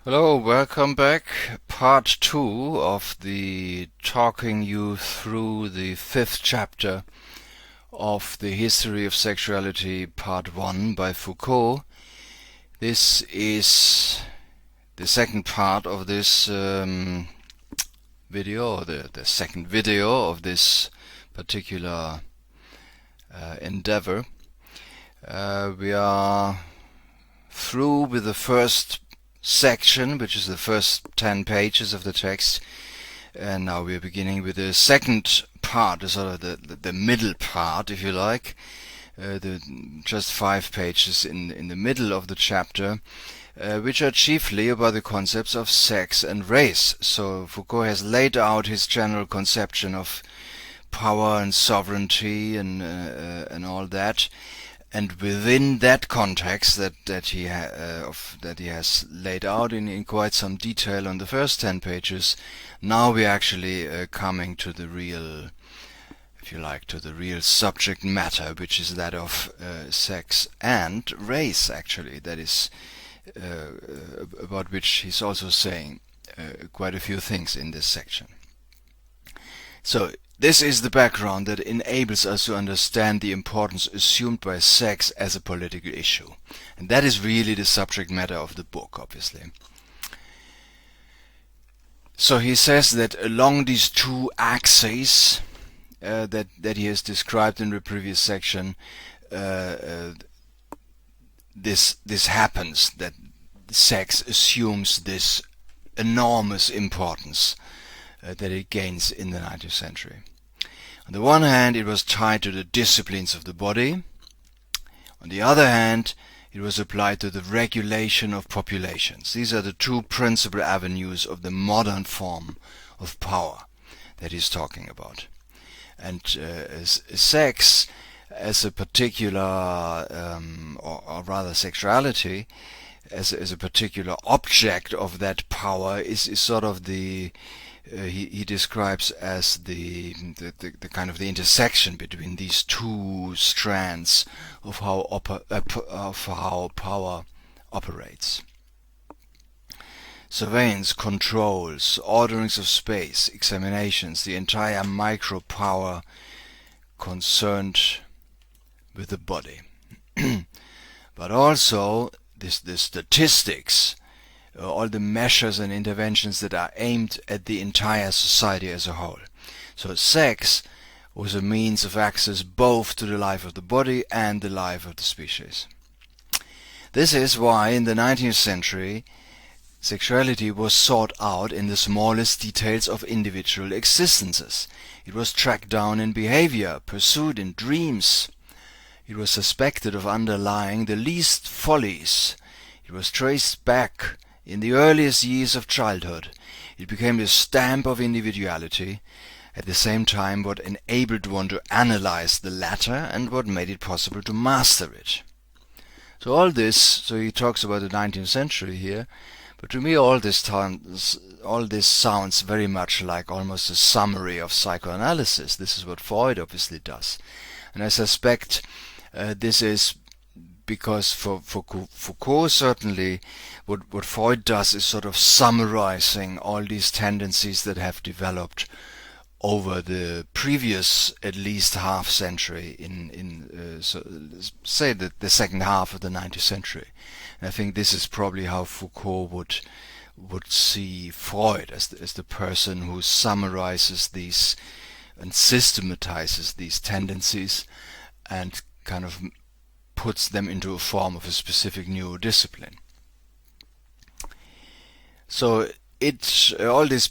Hello, welcome back. Part 2 of the talking you through the 5th chapter of the History of Sexuality, Part 1 by Foucault. This is the second part of this video, or the second video of this particular endeavor. We are through with the first section, which is the first 10 pages of the text, and now we are beginning with the second part, sort of the middle part, if you like, just 5 pages in the middle of the chapter, which are chiefly about the concepts of sex and race. So Foucault has laid out his general conception of power and sovereignty and all that. And within that context that he has laid out in quite some detail on the first 10 pages, now we're actually coming to the real, if you like, to the real subject matter, which is that of sex and race, actually. That is about which he's also saying quite a few things in this section. So this is the background that enables us to understand the importance assumed by sex as a political issue. And that is really the subject matter of the book, obviously. So he says that along these two axes that he has described in the previous section, this happens, that sex assumes this enormous importance that it gains in the 19th century. On the one hand, it was tied to the disciplines of the body. On the other hand, it was applied to the regulation of populations. These are the two principal avenues of the modern form of power that he's talking about. And sex as a particular, or rather sexuality, as a particular object of that power is sort of the he describes as the kind of the intersection between these two strands of how power operates. Surveillance, controls, orderings of space, examinations, the entire micro power concerned with the body. But also the statistics, all the measures and interventions that are aimed at the entire society as a whole. So sex was a means of access both to the life of the body and the life of the species. This is why in the 19th century sexuality was sought out in the smallest details of individual existences. It was tracked down in behavior, pursued in dreams. It was suspected of underlying the least follies. It was traced back in the earliest years of childhood. It became the stamp of individuality, at the same time what enabled one to analyze the latter and what made it possible to master it. So all this, so he talks about the 19th century here, but to me all this sounds very much like almost a summary of psychoanalysis. This is what Freud obviously does. And I suspect this is because for Foucault, certainly, what Freud does is sort of summarizing all these tendencies that have developed over the previous at least half century say the second half of the 19th century. And I think this is probably how Foucault would see Freud as the person who summarizes these and systematizes these tendencies and kind of puts them into a form of a specific new discipline. So all this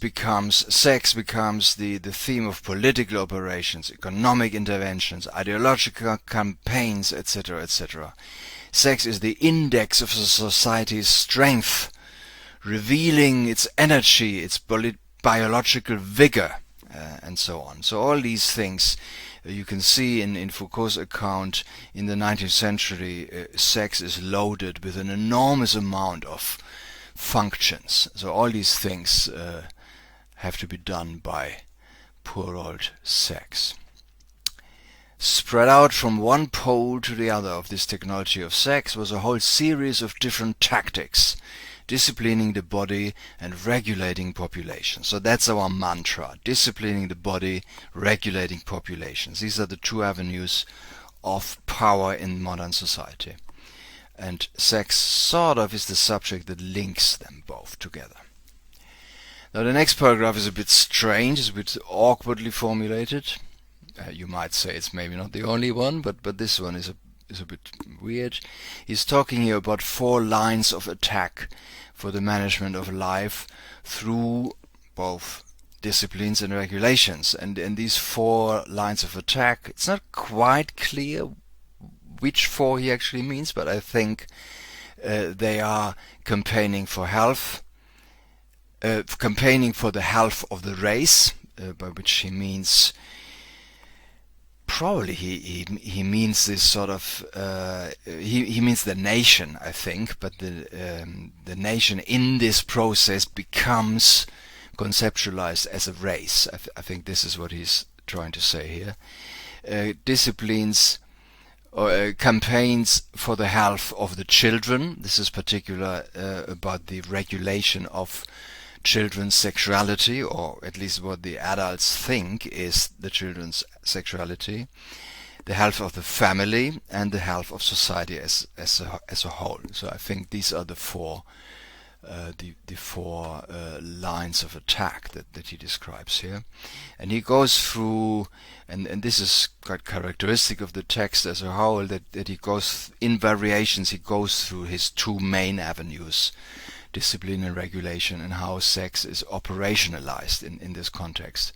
sex becomes the theme of political operations, economic interventions, ideological campaigns, etc., etc. Sex is the index of a society's strength, revealing its energy, its biological vigor, and so on. So all these things you can see in Foucault's account in the 19th century, sex is loaded with an enormous amount of functions. So all these things have to be done by poor old sex. Spread out from one pole to the other of this technology of sex was a whole series of different tactics disciplining the body and regulating populations. So that's our mantra: disciplining the body, regulating populations. These are the two avenues of power in modern society. And sex sort of is the subject that links them both together. Now the next paragraph is a bit strange, it's a bit awkwardly formulated. You might say it's maybe not the only one, but this one is a bit weird. He's talking here about 4 lines of attack for the management of life through both disciplines and regulations. And these 4 lines of attack, it's not quite clear which 4 he actually means, but I think they are campaigning for health, campaigning for the health of the race, by which he means probably he means this sort of he means the nation, I think, but the nation in this process becomes conceptualized as a race. I think this is what he's trying to say here. Disciplines or campaigns for the health of the children. This is particular about the regulation of children's sexuality, or at least what the adults think is the children's sexuality, the health of the family, and the health of society as a whole. So I think these are the four lines of attack that he describes here. And he goes through, and this is quite characteristic of the text as a whole, that he goes in variations, he goes through his 2 main avenues, discipline and regulation, and how sex is operationalized in this context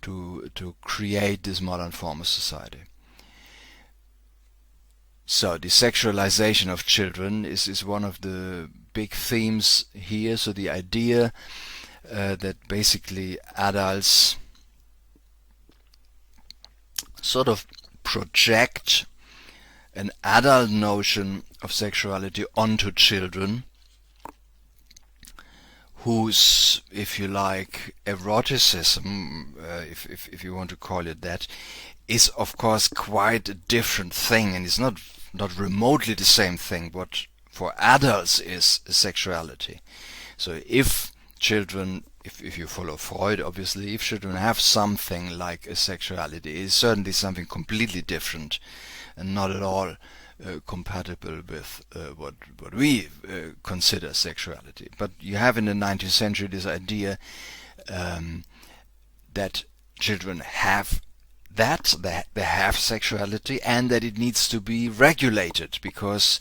to create this modern form of society. So the sexualization of children is one of the big themes here. So the idea that basically adults sort of project an adult notion of sexuality onto children, whose, if you like, eroticism, if you want to call it that, is of course quite a different thing, and it's not remotely the same thing what for adults is sexuality. So if children, if you follow Freud, obviously, if children have something like a sexuality, it is certainly something completely different and not at all compatible with what we consider sexuality. But you have in the 19th century this idea that children have that, they have sexuality, and that it needs to be regulated, because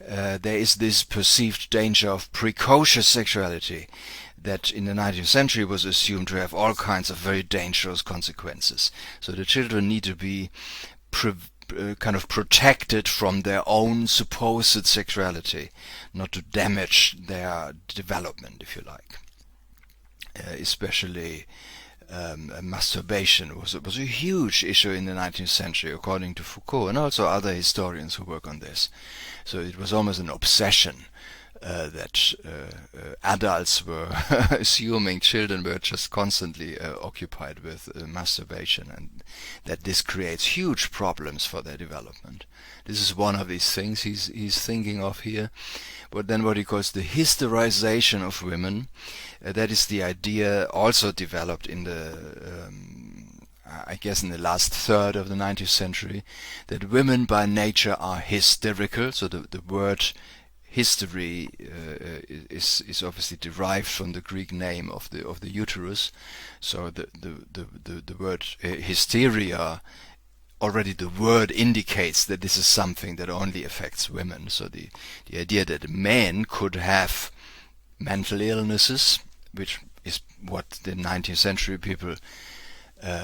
there is this perceived danger of precocious sexuality that in the 19th century was assumed to have all kinds of very dangerous consequences. So the children need to be kind of protected from their own supposed sexuality, not to damage their development, if you like. Especially masturbation was a huge issue in the 19th century, according to Foucault, and also other historians who work on this. So it was almost an obsession that adults were assuming children were just constantly occupied with masturbation, and that this creates huge problems for their development. This is one of these things he's thinking of here. But then what he calls the hysterization of women, that is the idea also developed in the I guess in the last third of the 19th century, that women by nature are hysterical. So the word hystery is obviously derived from the Greek name of the uterus. So the word hysteria, already the word indicates that this is something that only affects women. So the idea that men could have mental illnesses, which is what the 19th century people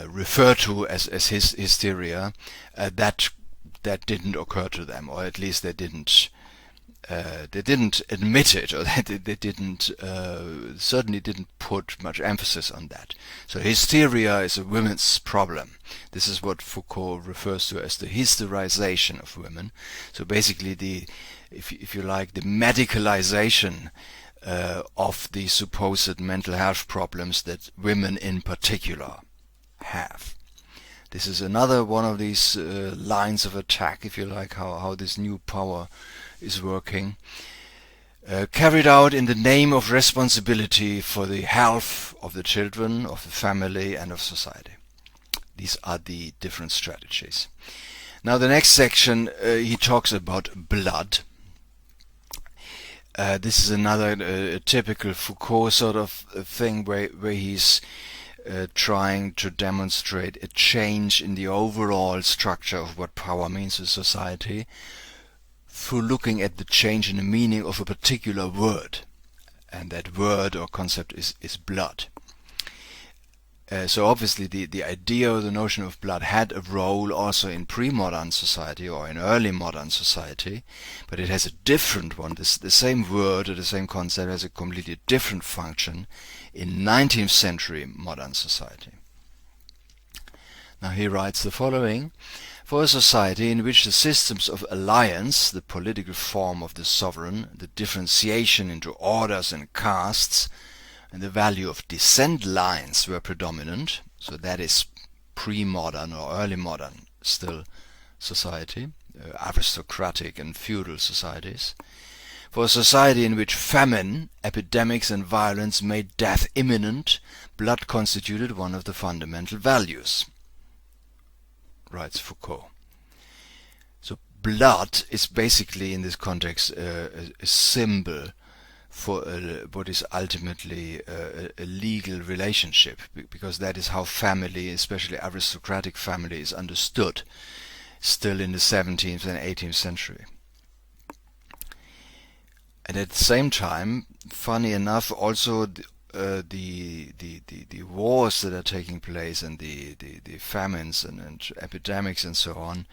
refer to as hysteria, that didn't occur to them, or at least they didn't admit it, or they didn't certainly didn't put much emphasis on that. So hysteria is a women's problem. This is what Foucault refers to as the hysterization of women. So basically if you like, the medicalization of the supposed mental health problems that women in particular have. This is another one of these lines of attack, if you like, how this new power is working. carried out in the name of responsibility for the health of the children, of the family, and of society. These are the different strategies. Now the next section, he talks about blood. This is another typical Foucault sort of thing where he's trying to demonstrate a change in the overall structure of what power means to society through looking at the change in the meaning of a particular word. And that word or concept is blood. So obviously the idea or the notion of blood had a role also in pre-modern society or in early modern society, but it has a different one. The same word or the same concept has a completely different function in 19th century modern society. Now he writes the following: for a society in which the systems of alliance, the political form of the sovereign, the differentiation into orders and castes, and the value of descent lines were predominant, so that is pre-modern or early modern still society, aristocratic and feudal societies. For a society in which famine, epidemics and violence made death imminent, blood constituted one of the fundamental values, writes Foucault. So blood is basically in this context a symbol for what is ultimately a legal relationship, because that is how family, especially aristocratic family, is understood still in the 17th and 18th century. And at the same time, funny enough, also the wars that are taking place and the famines and epidemics and so on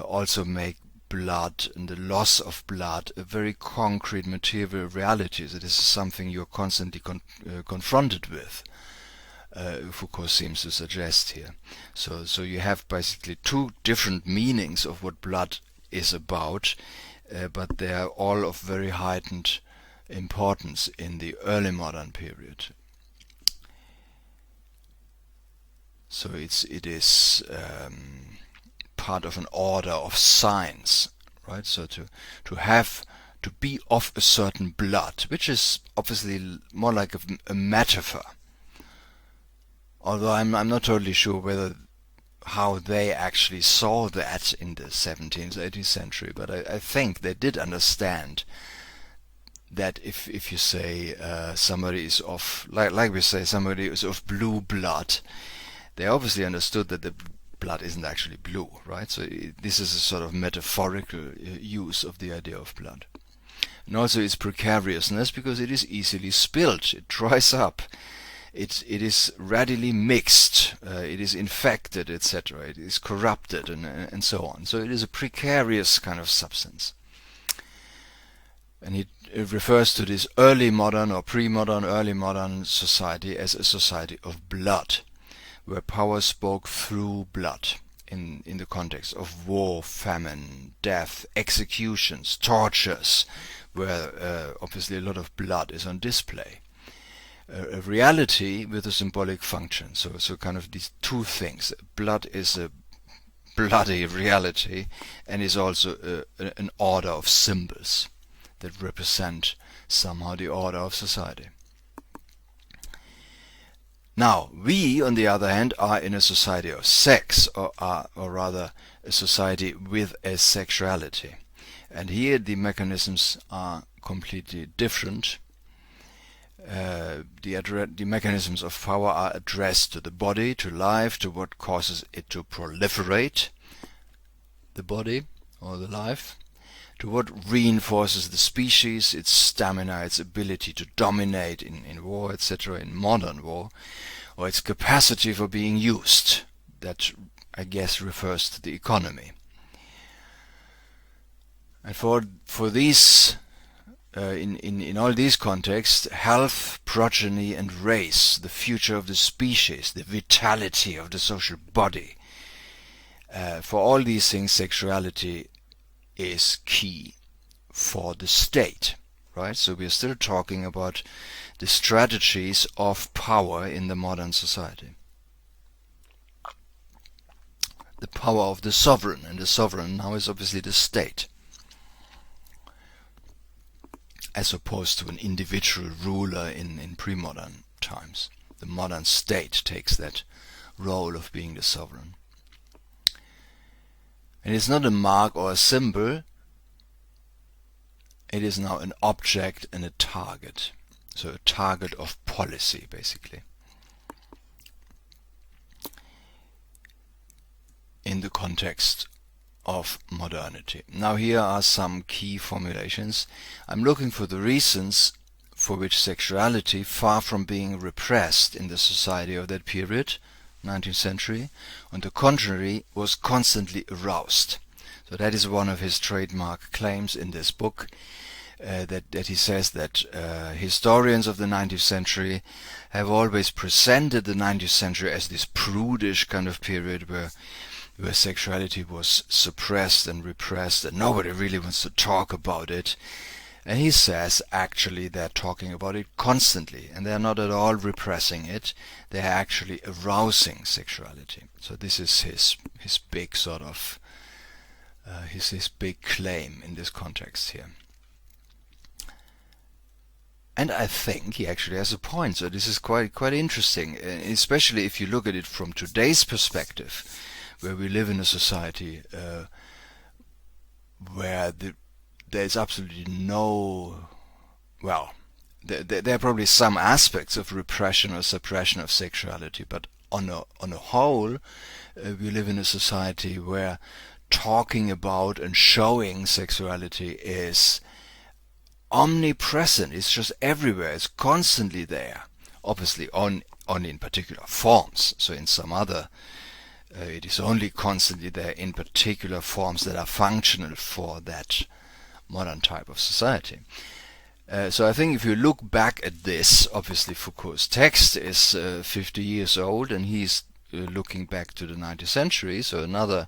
also make blood and the loss of blood a very concrete material reality. It is something you're constantly confronted with. Foucault seems to suggest here. So you have basically two different meanings of what blood is about, but they are all of very heightened importance in the early modern period. So it is part of an order of signs, right? So to be of a certain blood, which is obviously more like a metaphor. Although I'm not totally sure how they actually saw that in the 17th, 18th century, but I think they did understand that if you say somebody is of, like we say, somebody is of blue blood, they obviously understood that the blood isn't actually blue, right? So this is a sort of metaphorical use of the idea of blood. And also its precariousness, because it is easily spilled, it dries up, it is readily mixed, it is infected, etc., it is corrupted, and so on. So it is a precarious kind of substance. And it refers to this early modern or pre-modern, early modern society as a society of blood, where power spoke through blood in the context of war, famine, death, executions, tortures, where obviously a lot of blood is on display. A reality with a symbolic function. So kind of these two things. Blood is a bloody reality and is also an order of symbols that represent somehow the order of society. Now, we, on the other hand, are in a society of sex, or rather a society with a sexuality. And here the mechanisms are completely different. The mechanisms of power are addressed to the body, to life, to what causes it to proliferate, the body or the life, to what reinforces the species, its stamina, its ability to dominate in war, etc., in modern war, or its capacity for being used. That, I guess, refers to the economy. And for these, in all these contexts, health, progeny, and race, the future of the species, the vitality of the social body, for all these things, sexuality is key for the state, right? So we are still talking about the strategies of power in the modern society. The power of the sovereign, and the sovereign now is obviously the state. as opposed to an individual ruler in pre-modern times. The modern state takes that role of being the sovereign. And it's not a mark or a symbol, it is now an object and a target. So a target of policy, basically, in the context of modernity. Now here are some key formulations. I'm looking for the reasons for which sexuality, far from being repressed in the society of that period, 19th century, on the contrary, was constantly aroused. So that is one of his trademark claims in this book, that he says that historians of the 19th century have always presented the 19th century as this prudish kind of period where sexuality was suppressed and repressed and nobody really wants to talk about it. And he says actually they're talking about it constantly and they're not at all repressing it, they're actually arousing sexuality. So this is his big sort of his big claim in this context here. And I think he actually has a point, so this is quite interesting, especially if you look at it from today's perspective, where we live in a society where there's absolutely no, well, there are probably some aspects of repression or suppression of sexuality, but on a whole, we live in a society where talking about and showing sexuality is omnipresent. It's just everywhere. It's constantly there. Obviously, only in particular forms. So in some other, it is only constantly there in particular forms that are functional for that modern type of society. So I think if you look back at this, obviously Foucault's text is 50 years old, and he's looking back to the 19th century, so another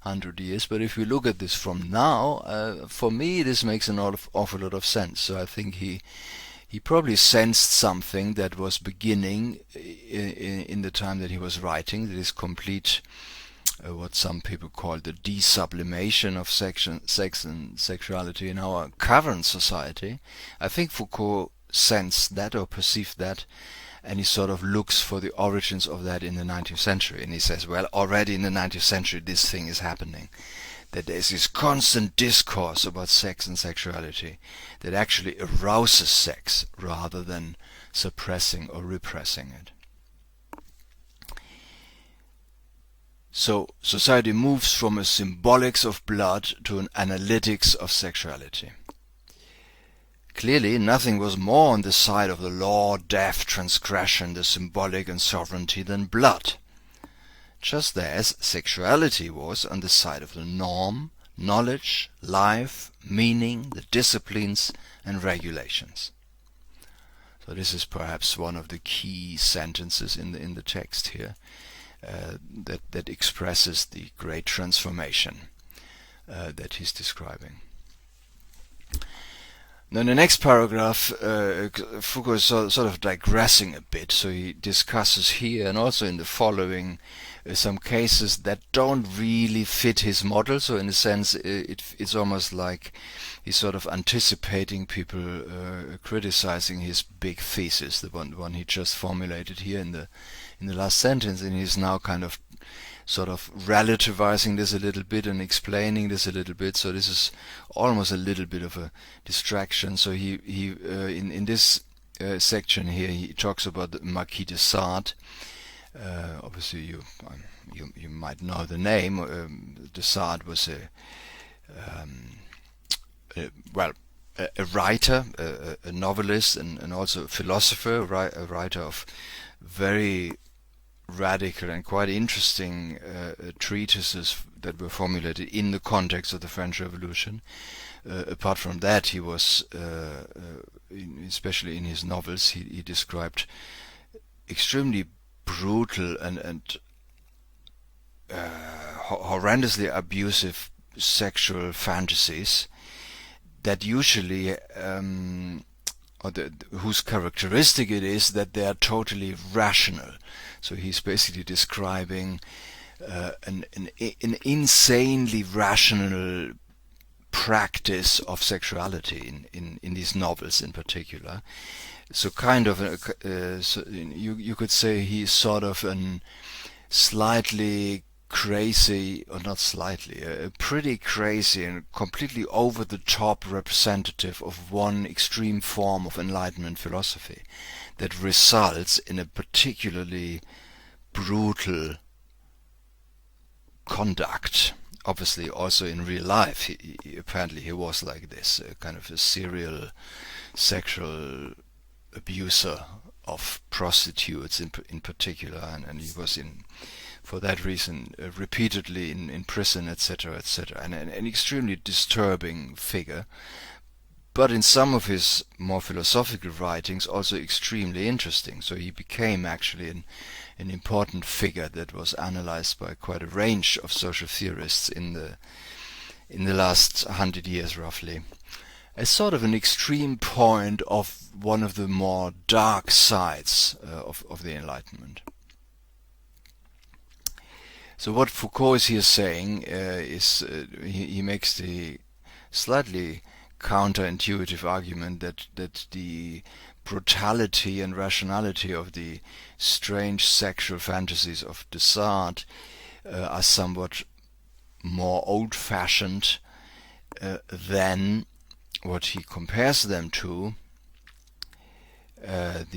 100 years. But if you look at this from now, for me this makes an awful lot of sense. So I think he probably sensed something that was beginning in the time that he was writing, that is complete, what some people call the desublimation of sex and sexuality in our current society. I think Foucault sensed that or perceived that, and he sort of looks for the origins of that in the 19th century. And he says, well, already in the 19th century this thing is happening, that there's this constant discourse about sex and sexuality that actually arouses sex rather than suppressing or repressing it. So society moves from a symbolics of blood to an analytics of sexuality. Clearly, nothing was more on the side of the law, death, transgression, the symbolic and sovereignty than blood, just as sexuality was on the side of the norm, knowledge, life, meaning, the disciplines and regulations. So this is perhaps one of the key sentences in the text here that expresses the great transformation that he's describing. Now in the next paragraph, Foucault is sort of digressing a bit, so he discusses here and also in the following some cases that don't really fit his model. So in a sense, it's almost like he's sort of anticipating people criticizing his big thesis, the one he just formulated here in the last sentence, and he's now kind of sort of relativizing this a little bit and explaining this a little bit. So this is almost a little bit of a distraction. So he in this section here he talks about the Marquis de Sade. Obviously you might know the name. De Sade was a writer, a novelist, and also a philosopher, a writer of very radical and quite interesting treatises that were formulated in the context of the French Revolution. Apart from that, he was, especially in his novels, he described extremely brutal and horrendously abusive sexual fantasies that usually whose characteristic it is that they are totally rational. So he's basically describing an insanely rational practice of sexuality in these novels in particular. So kind of you could say he's sort of an slightly crazy, or not slightly, a pretty crazy and completely over the top representative of one extreme form of Enlightenment philosophy that results in a particularly brutal conduct. Obviously also in real life apparently he was like this, kind of a serial sexual abuser of prostitutes in particular, and he was for that reason repeatedly in prison, etc., etc., and an extremely disturbing figure, but in some of his more philosophical writings also extremely interesting. So he became actually an important figure that was analyzed by quite a range of social theorists in the last 100 years roughly, as sort of an extreme point of one of the more dark sides of the Enlightenment. So what Foucault is here saying is he makes the slightly counterintuitive argument that the brutality and rationality of the strange sexual fantasies of de Sade are somewhat more old-fashioned than what he compares them to, is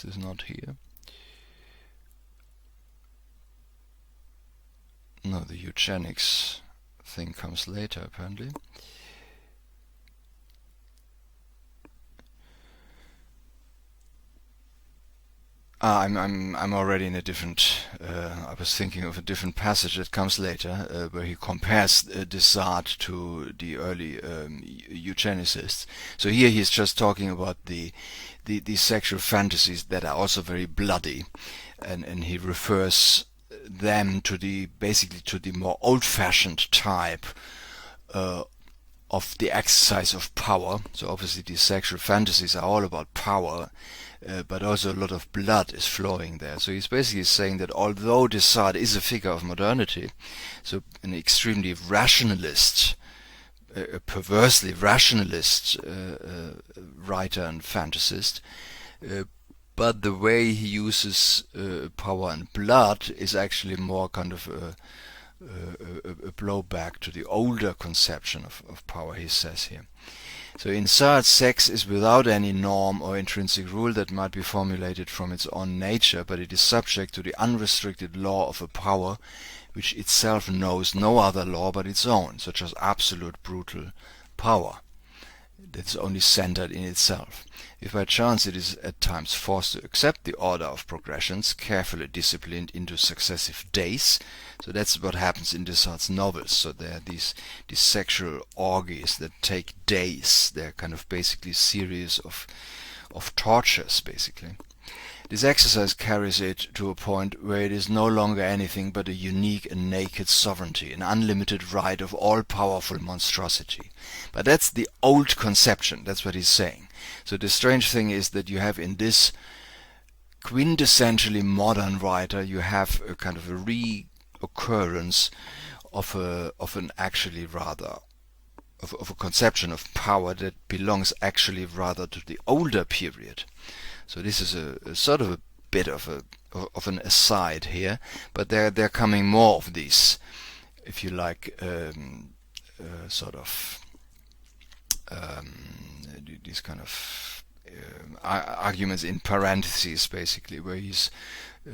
this not here? No, the eugenics thing comes later apparently. I'm already in a different. I was thinking of a different passage that comes later, where he compares de Sade to the early eugenicists. So here he's just talking about the sexual fantasies that are also very bloody, and he refers them to basically to the more old-fashioned type of the exercise of power. So obviously these sexual fantasies are all about power, but also a lot of blood is flowing there. So he's basically saying that although de Sade is a figure of modernity, so an extremely rationalist, a perversely rationalist writer and fantasist, but the way he uses power and blood is actually more kind of a blowback to the older conception of power, he says here. So in Sade, sex is without any norm or intrinsic rule that might be formulated from its own nature, but it is subject to the unrestricted law of a power which itself knows no other law but its own, such as absolute brutal power that's only centered in itself. If by chance it is at times forced to accept the order of progressions, carefully disciplined into successive days, so that's what happens in de Sade's novels. So there are these sexual orgies that take days. They're kind of basically series of tortures, basically. This exercise carries it to a point where it is no longer anything but a unique and naked sovereignty, an unlimited right of all-powerful monstrosity. But that's the old conception, that's what he's saying. So the strange thing is that you have in this quintessentially modern writer, you have a kind of a reoccurrence of an actually rather of a conception of power that belongs actually rather to the older period. So this is a sort of a bit of an aside here, but they're coming more of these, if you like, sort of these kind of arguments in parentheses, basically, where he's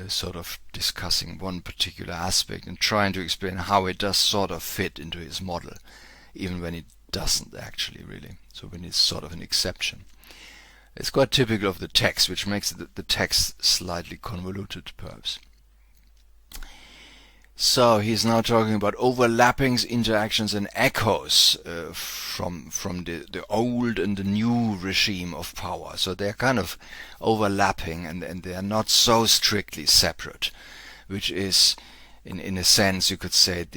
sort of discussing one particular aspect and trying to explain how it does sort of fit into his model, even when it doesn't actually really. So when it's sort of an exception. It's quite typical of the text, which makes the text slightly convoluted, perhaps. So he's now talking about overlappings, interactions, and echoes from the old and the new regime of power. So they're kind of overlapping, and they are not so strictly separate, which is, in a sense, you could say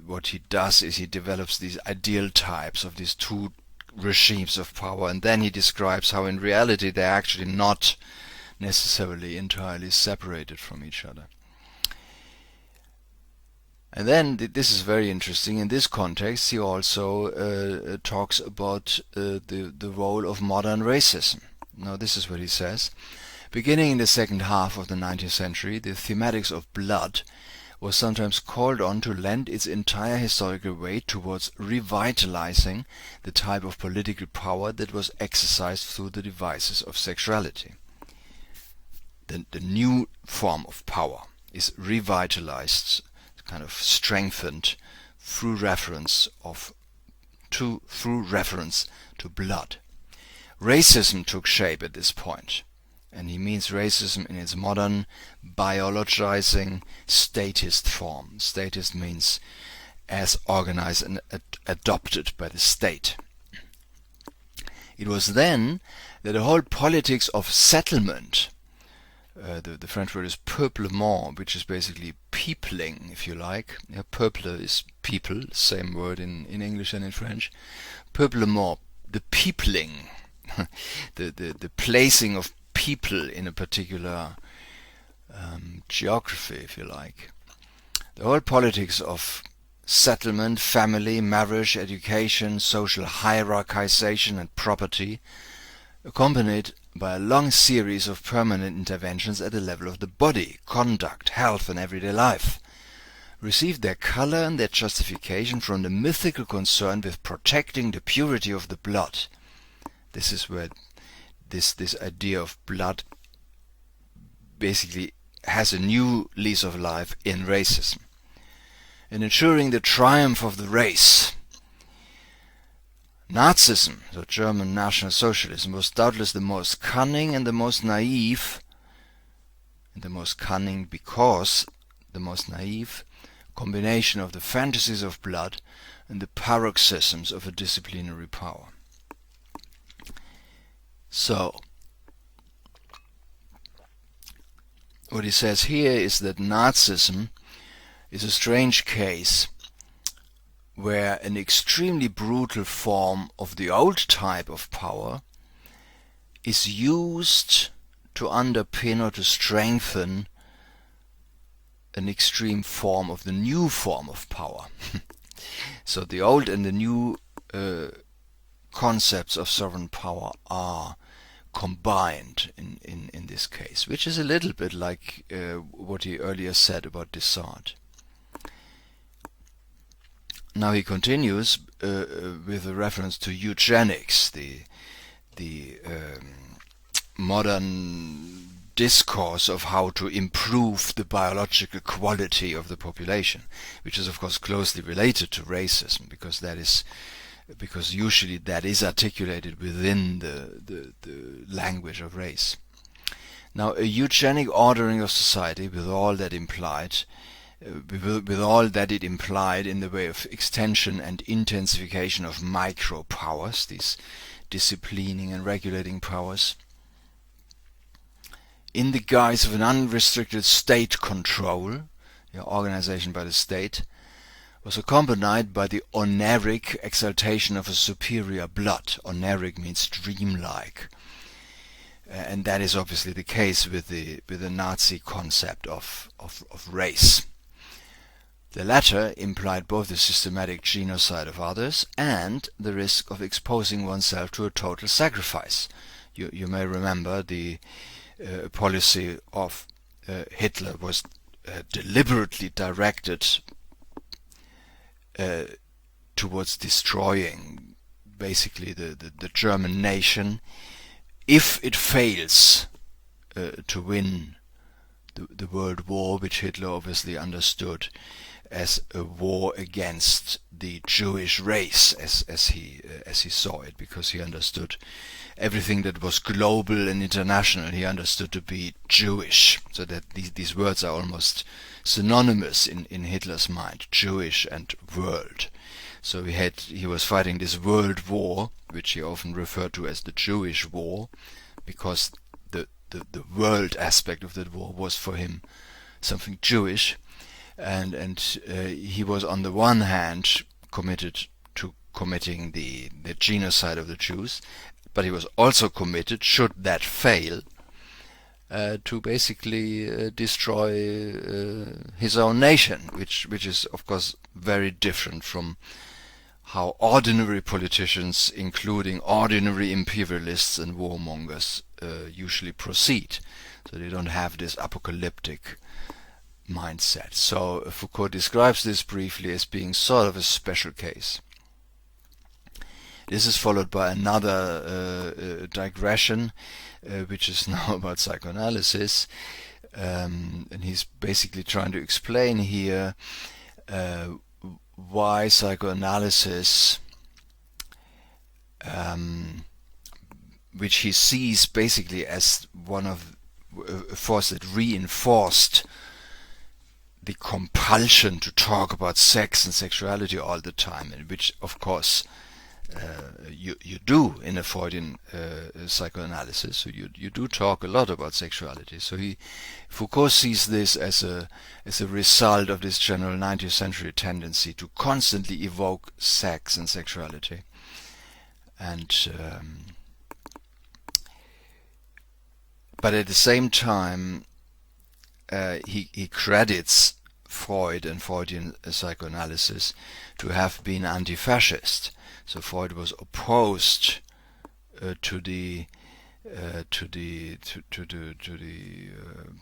what he does is he develops these ideal types of these two regimes of power, and then he describes how in reality they're actually not necessarily entirely separated from each other. And then this is very interesting. In this context, he also talks about the role of modern racism. Now, this is what he says. Beginning in the second half of the 19th century, the thematics of blood was sometimes called on to lend its entire historical weight towards revitalizing the type of political power that was exercised through the devices of sexuality. The new form of power is revitalized, kind of strengthened through reference to blood. Racism took shape at this point, and he means racism in its modern, biologizing, statist form. Statist means as organized and adopted by the state. It was then that the whole politics of settlement, the French word is peuplement, which is basically peopling, if you like. Peuple is people, same word in English and in French. Peuplement, the peopling, the placing of people in a particular geography, if you like. The whole politics of settlement, family, marriage, education, social hierarchization and property, accompanied by a long series of permanent interventions at the level of the body, conduct, health and everyday life, received their color and their justification from the mythical concern with protecting the purity of the blood. This is where this idea of blood basically has a new lease of life in racism. In ensuring the triumph of the race, Nazism, so German National Socialism, was doubtless the most cunning and the most naive, and the most cunning because the most naive combination of the fantasies of blood and the paroxysms of a disciplinary power. So, what he says here is that Nazism is a strange case where an extremely brutal form of the old type of power is used to underpin or to strengthen an extreme form of the new form of power. So the old and the new concepts of sovereign power are combined in this case, which is a little bit like what he earlier said about Sade. Now he continues with a reference to eugenics, the modern discourse of how to improve the biological quality of the population, which is of course closely related to racism, because usually that is articulated within the language of race. Now, a eugenic ordering of society, with all that implied, with all that it implied in the way of extension and intensification of micro powers, these disciplining and regulating powers, in the guise of an unrestricted state control, organization by the state, was accompanied by the oneric exaltation of a superior blood. Oneric means dreamlike, and that is obviously the case with the Nazi concept of race. The latter implied both the systematic genocide of others and the risk of exposing oneself to a total sacrifice. You may remember the policy of Hitler was deliberately directed towards destroying basically the German nation if it fails to win the World War, which Hitler obviously understood as a war against the Jewish race, as he saw it, because he understood everything that was global and international he understood to be Jewish, so that these words are almost synonymous in Hitler's mind, Jewish and world. So he was fighting this world war, which he often referred to as the Jewish war, because the world aspect of that war was for him something Jewish, and he was on the one hand committed to committing the genocide of the Jews, but he was also committed, should that fail, to basically destroy his own nation, which is of course very different from how ordinary politicians, including ordinary imperialists and warmongers, usually proceed. So they don't have this apocalyptic mindset. So Foucault describes this briefly as being sort of a special case. This is followed by another digression, which is now about psychoanalysis, and he's basically trying to explain here why psychoanalysis, which he sees basically as one of a force that reinforced the compulsion to talk about sex and sexuality all the time, and which of course you do in a Freudian psychoanalysis. So you do talk a lot about sexuality. So Foucault sees this as a result of this general 19th century tendency to constantly evoke sex and sexuality, and but at the same time he credits Freud and Freudian psychoanalysis to have been anti-fascist. So Freud was opposed to the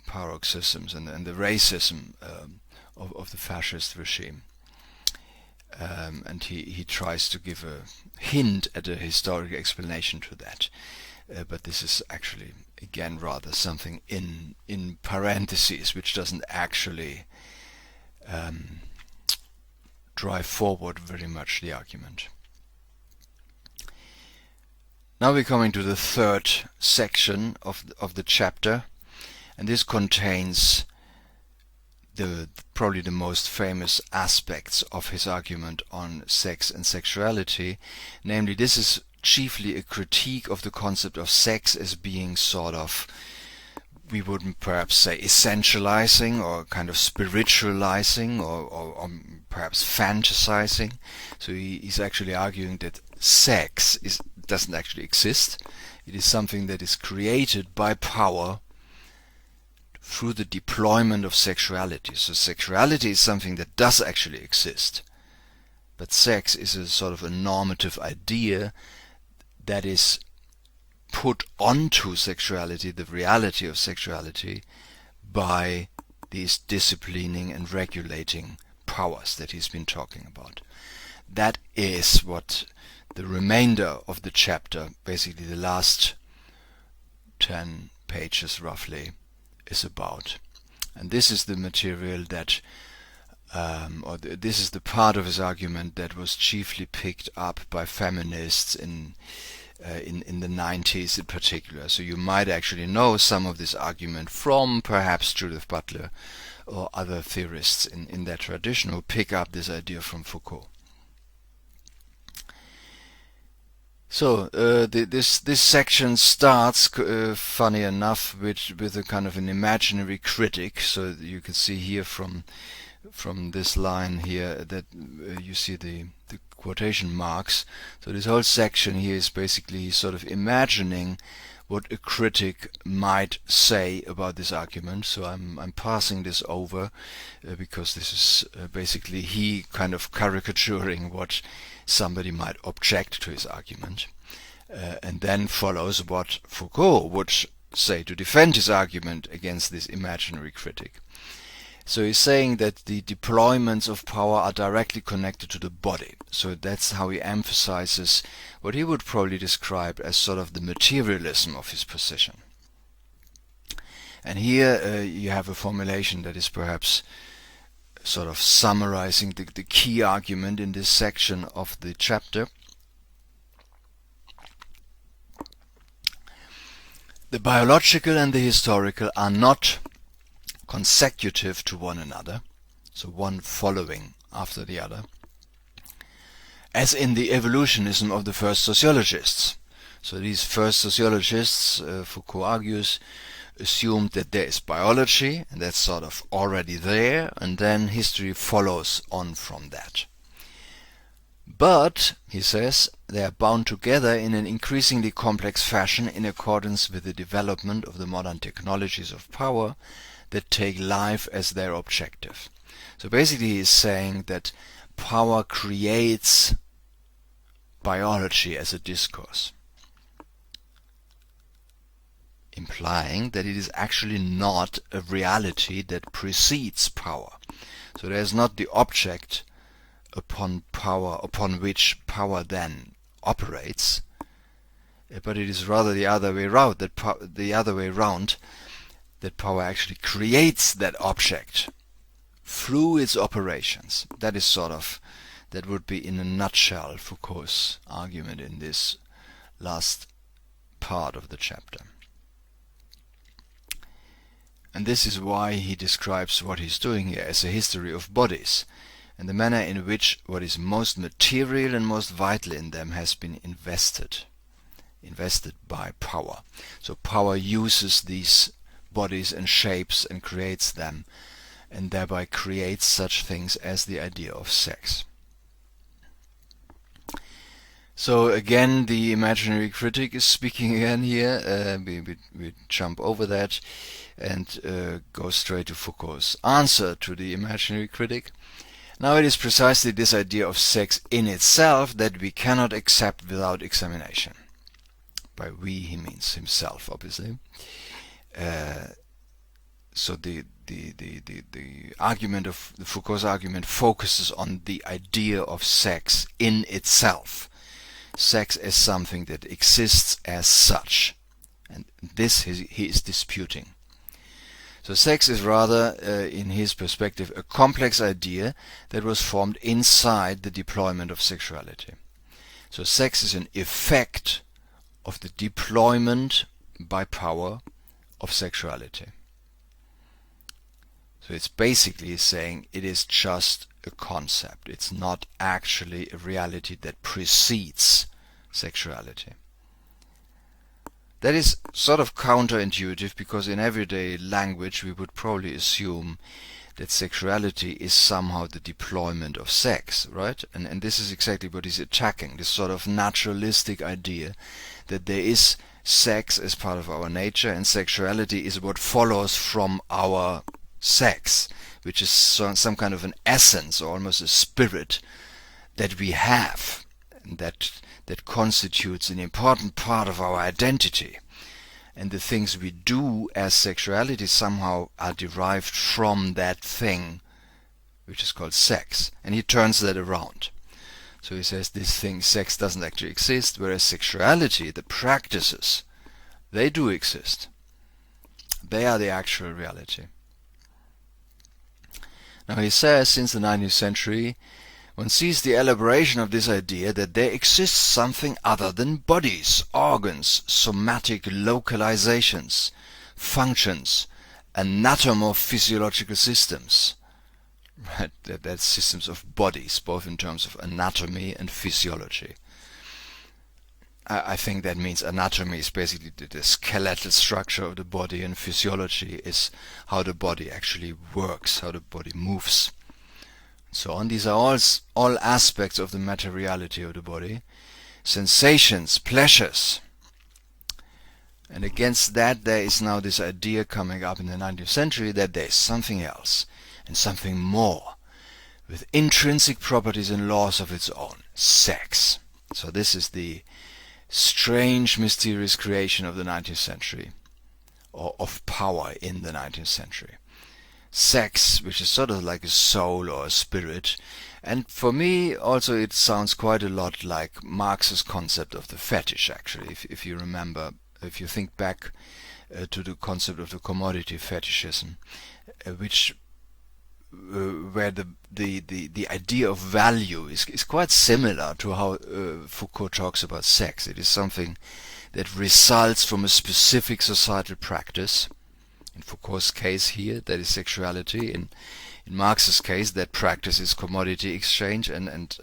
paroxysms and the racism of the fascist regime, and he tries to give a hint at a historical explanation to that, but this is actually again rather something in parentheses, which doesn't actually drive forward very much the argument. Now we're coming to the third section of the chapter, and this contains probably the most famous aspects of his argument on sex and sexuality. Namely, this is chiefly a critique of the concept of sex as being sort of, we would perhaps say, essentializing or kind of spiritualizing or perhaps fantasizing. So he's actually arguing that sex doesn't actually exist. It is something that is created by power through the deployment of sexuality. So sexuality is something that does actually exist, but sex is a sort of a normative idea that is put onto sexuality, the reality of sexuality, by these disciplining and regulating powers that he's been talking about. That is what the remainder of the chapter, basically the last 10 pages roughly, is about. And this is the material that, this is the part of his argument that was chiefly picked up by feminists in the 90s in particular. So you might actually know some of this argument from perhaps Judith Butler or other theorists in that tradition who pick up this idea from Foucault. So this section starts, funny enough, with a kind of an imaginary critic. So you can see here from this line here that you see the quotation marks. So this whole section here is basically sort of imagining what a critic might say about this argument. So I'm passing this over because this is basically he kind of caricaturing what somebody might object to his argument, and then follows what Foucault would say to defend his argument against this imaginary critic. So he's saying that the deployments of power are directly connected to the body. So that's how he emphasizes what he would probably describe as sort of the materialism of his position. And here you have a formulation that is perhaps sort of summarizing the key argument in this section of the chapter. The biological and the historical are not consecutive to one another, so one following after the other, as in the evolutionism of the first sociologists. So these first sociologists, Foucault argues, assumed that there is biology, and that's sort of already there, and then history follows on from that. But, he says, they are bound together in an increasingly complex fashion in accordance with the development of the modern technologies of power that take life as their objective. So basically he's saying that power creates biology as a discourse, implying that it is actually not a reality that precedes power. So there's not the object upon which power then operates, but it is rather the other way around, that power actually creates that object through its operations. That would be in a nutshell Foucault's argument in this last part of the chapter. And this is why he describes what he's doing here as a history of bodies, and the manner in which what is most material and most vital in them has been invested by power. So power uses these bodies and shapes and creates them, and thereby creates such things as the idea of sex. So again, the imaginary critic is speaking again here. We jump over that and go straight to Foucault's answer to the imaginary critic. Now it is precisely this idea of sex in itself that we cannot accept without examination. By we he means himself, obviously. So the argument of Foucault's argument focuses on the idea of sex in itself. Sex as something that exists as such, and this he is disputing. So sex is rather, in his perspective, a complex idea that was formed inside the deployment of sexuality. So sex is an effect of the deployment by power of sexuality. So it's basically saying it is just a concept. It's not actually a reality that precedes sexuality. That is sort of counterintuitive, because in everyday language we would probably assume that sexuality is somehow the deployment of sex, right? And this is exactly what he's attacking, this sort of naturalistic idea that there is sex as part of our nature, and sexuality is what follows from our sex, which is some kind of an essence, or almost a spirit that we have, and that constitutes an important part of our identity. And the things we do as sexuality somehow are derived from that thing, which is called sex. And he turns that around. So he says this thing, sex, doesn't actually exist, whereas sexuality, the practices, they do exist. They are the actual reality. Now he says, since the 19th century, one sees the elaboration of this idea that there exists something other than bodies, organs, somatic localizations, functions, anatomophysiological systems. Right? That's systems of bodies, both in terms of anatomy and physiology. I think that means anatomy is basically the skeletal structure of the body, and physiology is how the body actually works, how the body moves. So on, these are all aspects of the materiality of the body. Sensations, pleasures. And against that there is now this idea coming up in the 19th century that there is something else, and something more, with intrinsic properties and laws of its own, sex. So this is the strange, mysterious creation of the 19th century, or of power in the 19th century. Sex, which is sort of like a soul or a spirit, and for me also it sounds quite a lot like Marx's concept of the fetish, actually, if you remember, if you think back to the concept of the commodity fetishism, where the idea of value is quite similar to how Foucault talks about sex. It is something that results from a specific societal practice. In Foucault's case here, that is sexuality. In Marx's case, that practice is commodity exchange and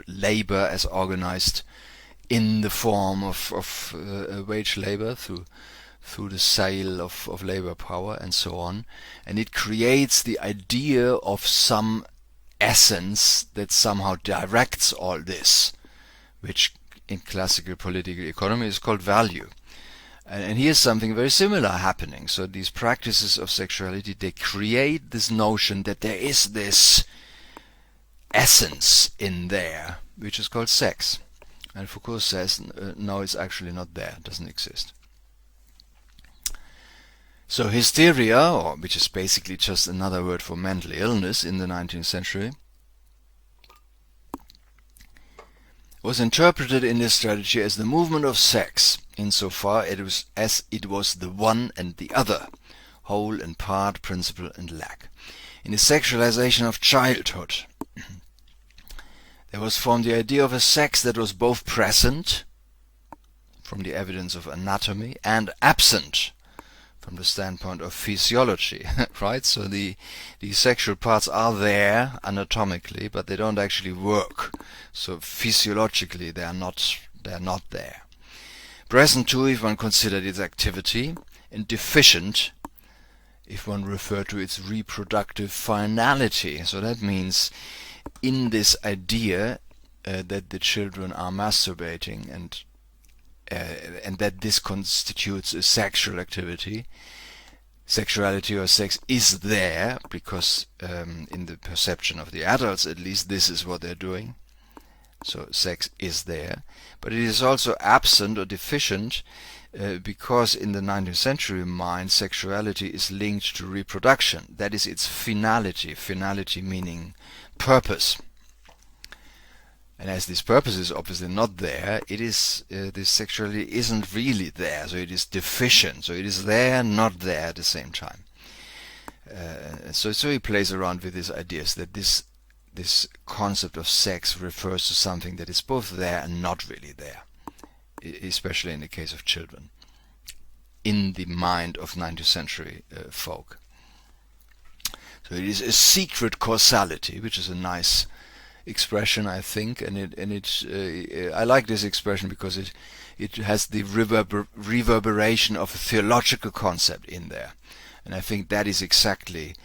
labor as organized in the form of wage labor through the sale of labor power and so on. And it creates the idea of some essence that somehow directs all this, which in classical political economy is called value. And here's something very similar happening. So these practices of sexuality, they create this notion that there is this essence in there, which is called sex. And Foucault says, no, it's actually not there, it doesn't exist. So hysteria, or which is basically just another word for mental illness in the 19th century, was interpreted in this strategy as the movement of sex, insofar as it was the one and the other, whole and part, principle and lack. In the sexualization of childhood, there was formed the idea of a sex that was both present, from the evidence of anatomy, and absent, from the standpoint of physiology, right? So the sexual parts are there anatomically, but they don't actually work. So physiologically they are not there. Present too, if one considered its activity, and deficient if one referred to its reproductive finality. So that means in this idea that the children are masturbating and that this constitutes a sexual activity. Sexuality or sex is there because in the perception of the adults at least this is what they're doing. So sex is there, but it is also absent or deficient because in the 19th century mind sexuality is linked to reproduction. That is its finality, finality meaning purpose. And as this purpose is obviously not there, it is this sexuality isn't really there, so it is deficient. So it is there, not there at the same time. So he plays around with these ideas that this concept of sex refers to something that is both there and not really there, especially in the case of children, in the mind of 19th century folk. So it is a secret causality, which is a nice expression, I think, and I like this expression because it has the reverberation of a theological concept in there, and I think that is exactly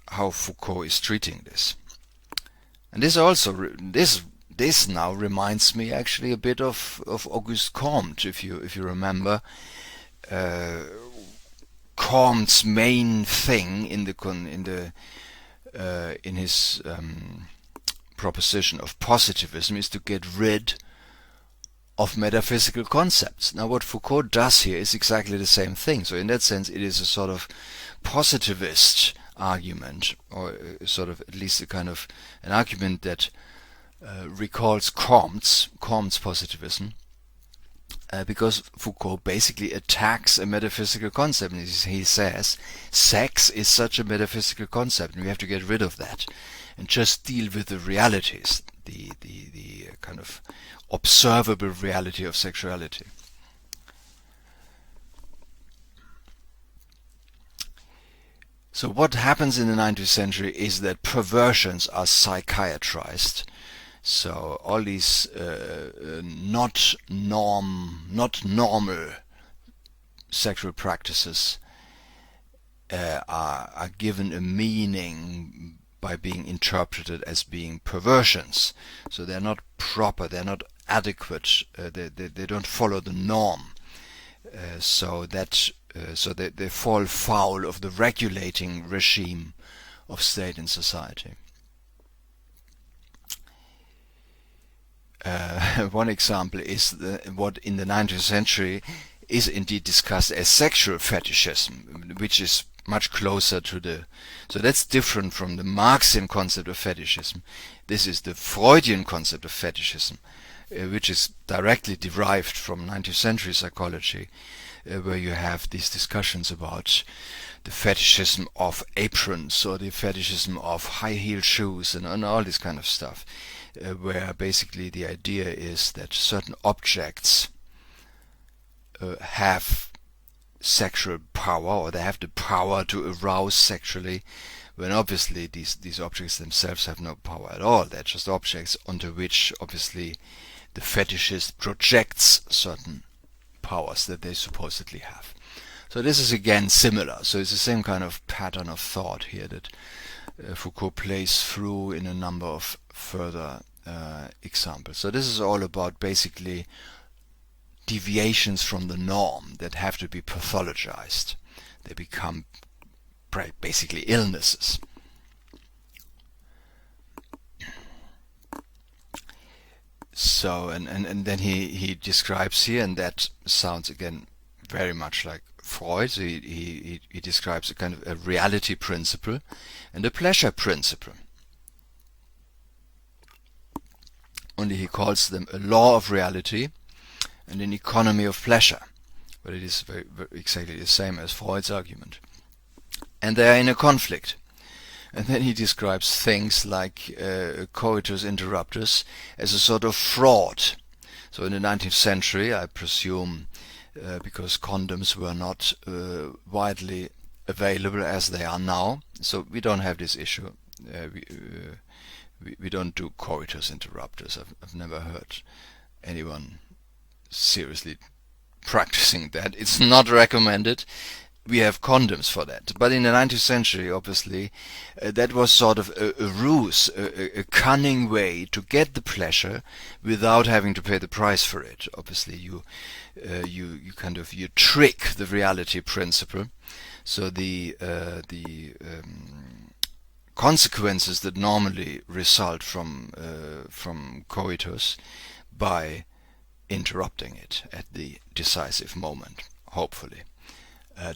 how Foucault is treating this. And this also this now reminds me actually a bit of Auguste Comte, if you remember. Comte's main thing in his proposition of positivism is to get rid of metaphysical concepts. Now what Foucault does here is exactly the same thing. So in that sense it is a sort of positivist argument, or sort of at least a kind of an argument that recalls Comte's positivism, because Foucault basically attacks a metaphysical concept. And he says sex is such a metaphysical concept and we have to get rid of that and just deal with the realities, the kind of observable reality of sexuality. So what happens in the 19th century is that perversions are psychiatrized. So all these not normal sexual practices are given a meaning by being interpreted as being perversions. So they're not proper, they're not adequate, they don't follow the norm. So they fall foul of the regulating regime of state and society. One example is what in the 19th century is indeed discussed as sexual fetishism, which is much closer to so that's different from the Marxian concept of fetishism. This is the Freudian concept of fetishism, which is directly derived from 19th century psychology, where you have these discussions about the fetishism of aprons or the fetishism of high-heeled shoes and all this kind of stuff, where basically the idea is that certain objects have sexual power, or they have the power to arouse sexually, when obviously these objects themselves have no power at all. They're just objects onto which obviously the fetishist projects certain powers that they supposedly have. So this is again similar. So it's the same kind of pattern of thought here, that Foucault plays through in a number of further examples. So this is all about basically deviations from the norm that have to be pathologized. They become basically illnesses. So and then he describes here, and that sounds again very much like Freud. So he describes a kind of a reality principle and a pleasure principle. Only he calls them a law of reality and an economy of pleasure. But it is very exactly the same as Freud's argument. And they are in a conflict. And then he describes things like coitus interruptus as a sort of fraud. So in the 19th century, I presume, because condoms were not widely available as they are now, so we don't have this issue. We don't do coitus interruptus. I've never heard anyone seriously practicing that. It's not recommended. We have condoms for that. But in the 19th century, obviously, that was sort of a ruse, a cunning way to get the pleasure without having to pay the price for it. Obviously, you trick the reality principle. So the consequences that normally result from coitus by interrupting it at the decisive moment, hopefully.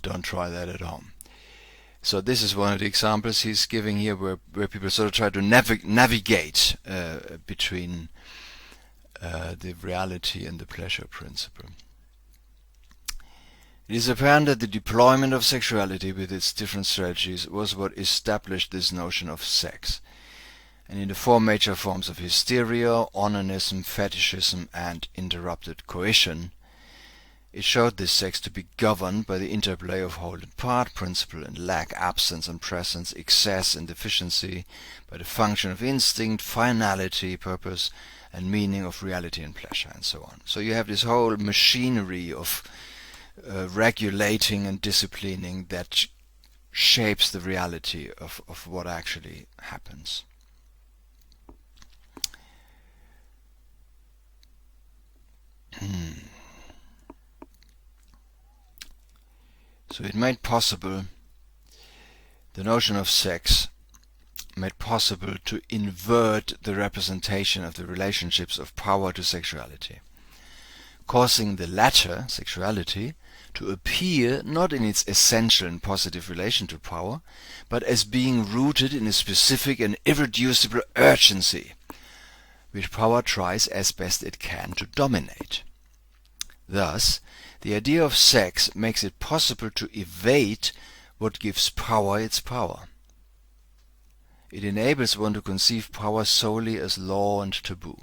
Don't try that at home. So this is one of the examples he's giving here where people sort of try to navigate between the reality and the pleasure principle. It is apparent that the deployment of sexuality with its different strategies was what established this notion of sex. And in the four major forms of hysteria, onanism, fetishism, and interrupted coition, it showed this sex to be governed by the interplay of whole and part, principle and lack, absence and presence, excess and deficiency, by the function of instinct, finality, purpose, and meaning of reality and pleasure, and so on. So you have this whole machinery of regulating and disciplining that shapes the reality of what actually happens. So it made possible, the notion of sex made possible to invert the representation of the relationships of power to sexuality, causing the latter, sexuality, to appear not in its essential and positive relation to power, but as being rooted in a specific and irreducible urgency, which power tries as best it can to dominate. Thus, the idea of sex makes it possible to evade what gives power its power. It enables one to conceive power solely as law and taboo.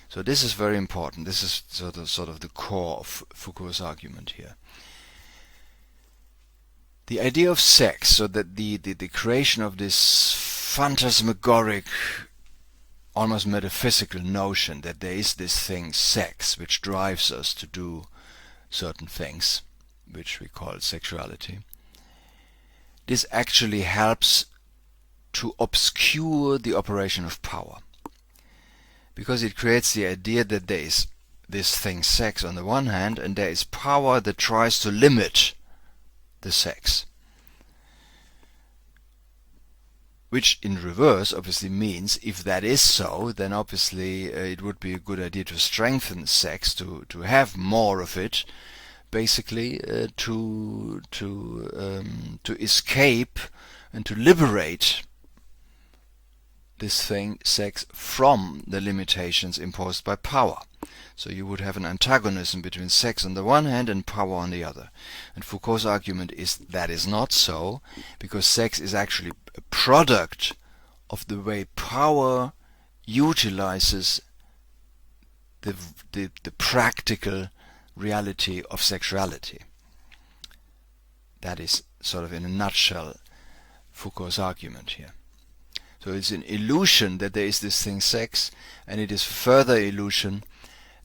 So this is very important. This is sort of the core of Foucault's argument here. The idea of sex, so that the creation of this phantasmagoric, almost metaphysical notion that there is this thing, sex, which drives us to do certain things, which we call sexuality. This actually helps to obscure the operation of power, because it creates the idea that there is this thing, sex, on the one hand, and there is power that tries to limit the sex. Which in reverse obviously means, if that is so, then obviously it would be a good idea to strengthen sex, to have more of it, basically to escape and to liberate this thing, sex, from the limitations imposed by power. So you would have an antagonism between sex on the one hand and power on the other. And Foucault's argument is that is not so, because sex is actually a product of the way power utilizes the practical reality of sexuality. That is sort of in a nutshell Foucault's argument here. So it's an illusion that there is this thing sex, and it is further illusion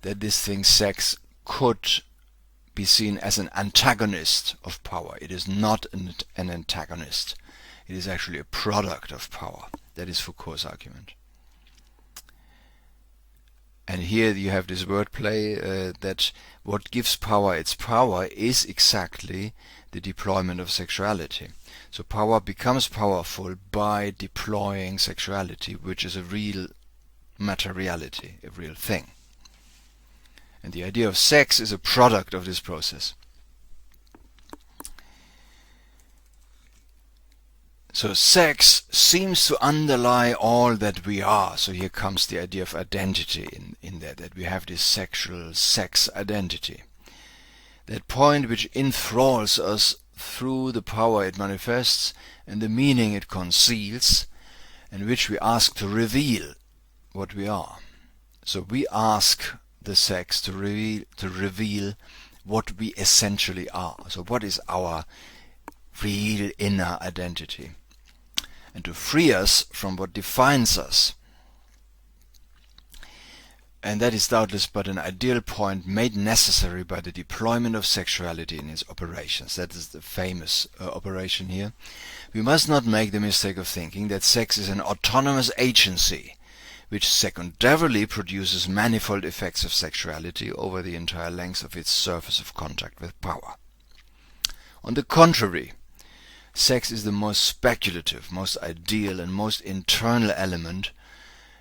that this thing sex could be seen as an antagonist of power. It is not an antagonist. It is actually a product of power. That is Foucault's argument. And here you have this wordplay that what gives power its power is exactly the deployment of sexuality. So power becomes powerful by deploying sexuality, which is a real materiality, a real thing. And the idea of sex is a product of this process. So sex seems to underlie all that we are. So here comes the idea of identity in that we have this sexual sex identity. That point which enthralls us through the power it manifests and the meaning it conceals, and which we ask to reveal what we are. So we ask the sex to reveal what we essentially are. So what is our real inner identity? And to free us from what defines us. And that is doubtless but an ideal point made necessary by the deployment of sexuality in its operations. That is the famous operation here. We must not make the mistake of thinking that sex is an autonomous agency which secondarily produces manifold effects of sexuality over the entire length of its surface of contact with power. On the contrary, sex is the most speculative, most ideal and most internal element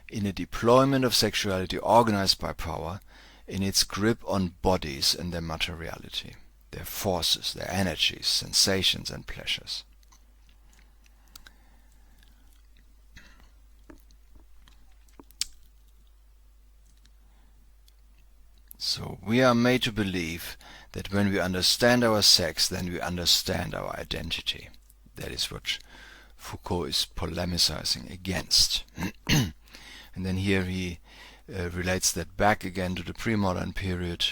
in a deployment of sexuality organized by power in its grip on bodies and their materiality, their forces, their energies, sensations and pleasures. So we are made to believe that when we understand our sex, then we understand our identity. That is what Foucault is polemicizing against. And then here he relates that back again to the pre-modern period.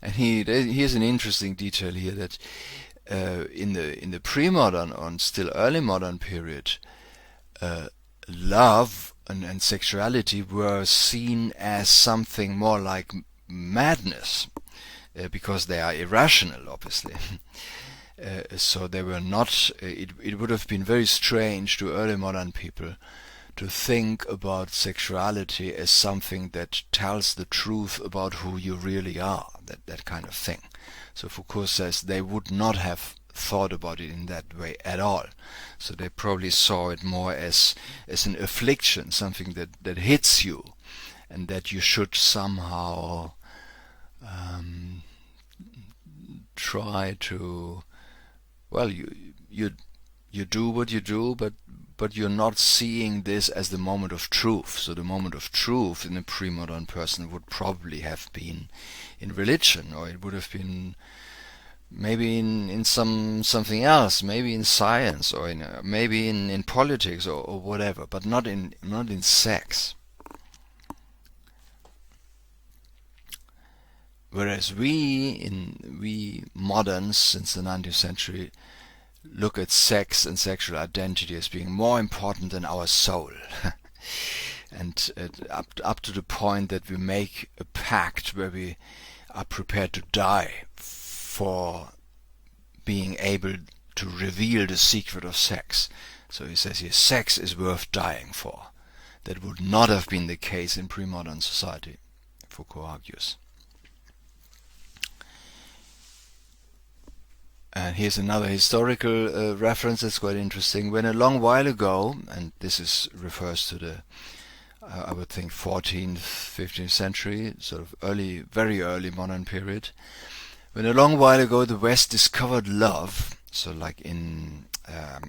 And here's an interesting detail here that in the pre-modern or still early modern period, love and sexuality were seen as something more like madness, because they are irrational, obviously. So they were not. It would have been very strange to early modern people to think about sexuality as something that tells the truth about who you really are, that kind of thing. So Foucault says they would not have thought about it in that way at all. So they probably saw it more as an affliction, something that hits you, and that you should somehow try to, well, you do what you do, but you're not seeing this as the moment of truth. So the moment of truth in a pre-modern person would probably have been in religion, or it would have been maybe in something else, maybe in science, or maybe in politics or whatever, but not in sex. Whereas we moderns since the 19th century look at sex and sexual identity as being more important than our soul. And up to the point that we make a pact where we are prepared to die for being able to reveal the secret of sex. So he says here, sex is worth dying for. That would not have been the case in pre-modern society, Foucault argues. And here's another historical reference that's quite interesting. When a long while ago, and this refers to the, I would think, 14th, 15th century, sort of very early modern period, when a long while ago the West discovered love, so like in,